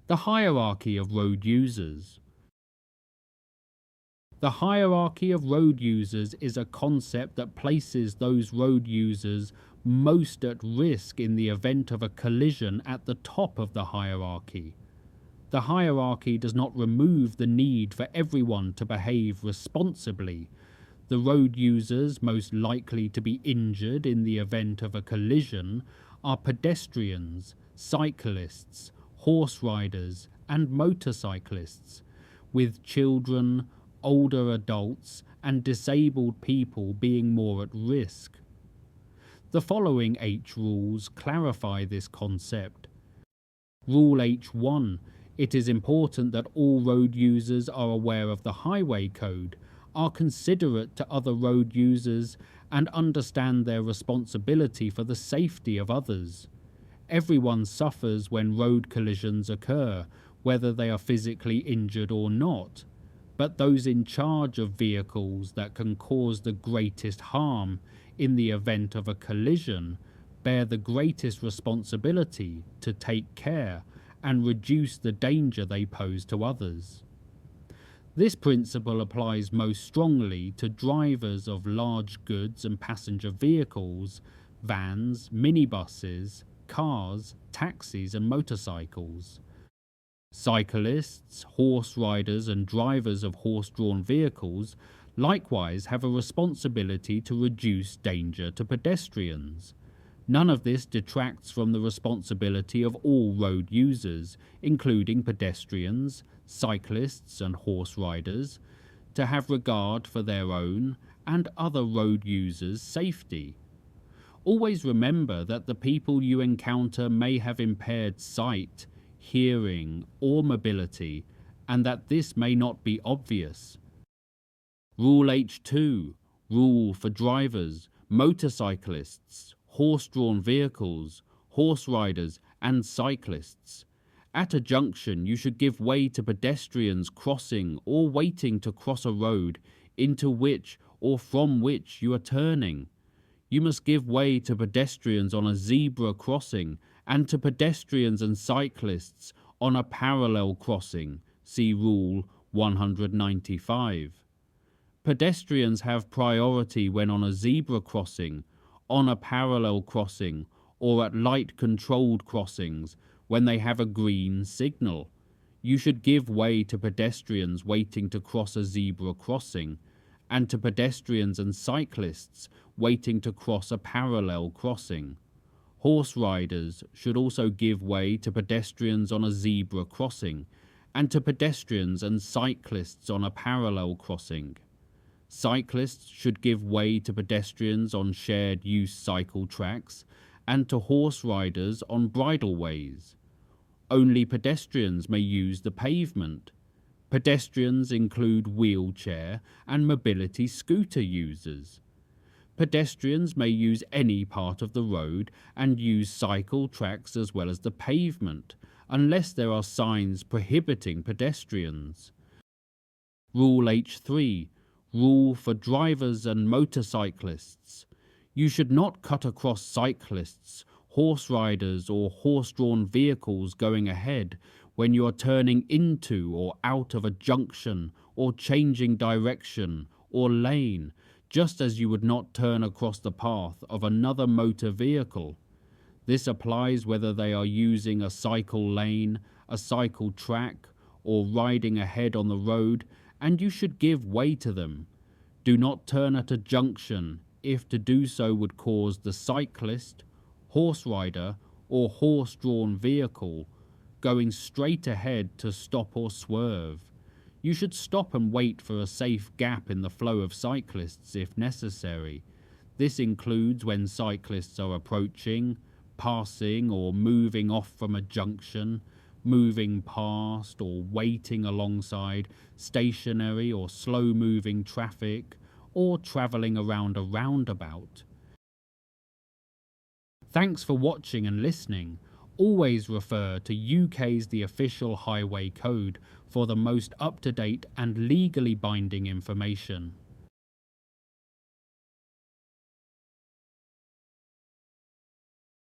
The hierarchy of road users. The hierarchy of road users is a concept that places those road users most at risk in the event of a collision at the top of the hierarchy. The hierarchy does not remove the need for everyone to behave responsibly. The road users most likely to be injured in the event of a collision are pedestrians, cyclists, horse riders, and motorcyclists, with children, older adults, and disabled people being more at risk. The following H rules clarify this concept. Rule H1. It is important that all road users are aware of the highway code, are considerate to other road users, and understand their responsibility for the safety of others. Everyone suffers when road collisions occur, whether they are physically injured or not. But those in charge of vehicles that can cause the greatest harm in the event of a collision bear the greatest responsibility to take care and reduce the danger they pose to others. This principle applies most strongly to drivers of large goods and passenger vehicles, vans, minibuses, cars, taxis, and motorcycles. Cyclists, horse riders, and drivers of horse-drawn vehicles likewise have a responsibility to reduce danger to pedestrians. None of this detracts from the responsibility of all road users, including pedestrians, cyclists, and horse riders, to have regard for their own and other road users' safety. Always remember that the people you encounter may have impaired sight, hearing, or mobility, and that this may not be obvious. Rule H2. Rule for drivers, motorcyclists, horse-drawn vehicles, horse riders, and cyclists. At a junction, you should give way to pedestrians crossing or waiting to cross a road into which or from which you are turning. You must give way to pedestrians on a zebra crossing and to pedestrians and cyclists on a parallel crossing. See Rule 195. Pedestrians have priority when on a zebra crossing, on a parallel crossing, or at light-controlled crossings when they have a green signal. You should give way to pedestrians waiting to cross a zebra crossing, and to pedestrians and cyclists waiting to cross a parallel crossing. Horse riders should also give way to pedestrians on a zebra crossing, and to pedestrians and cyclists on a parallel crossing. Cyclists should give way to pedestrians on shared-use cycle tracks and to horse riders on bridleways. Only pedestrians may use the pavement. Pedestrians include wheelchair and mobility scooter users. Pedestrians may use any part of the road and use cycle tracks as well as the pavement, unless there are signs prohibiting pedestrians. Rule H3. Rule for drivers and motorcyclists. You should not cut across cyclists, horse riders, or horse-drawn vehicles going ahead when you are turning into or out of a junction or changing direction or lane, just as you would not turn across the path of another motor vehicle. This applies whether they are using a cycle lane, a cycle track, or riding ahead on the road, and you should give way to them. Do not turn at a junction if to do so would cause the cyclist, horse rider, or horse-drawn vehicle going straight ahead to stop or swerve. You should stop and wait for a safe gap in the flow of cyclists if necessary. This includes when cyclists are approaching, passing, or moving off from a junction, moving past or waiting alongside stationary or slow-moving traffic, or travelling around a roundabout. Thanks for watching and listening. Always refer to UK's The Official Highway Code for the most up-to-date and legally binding information.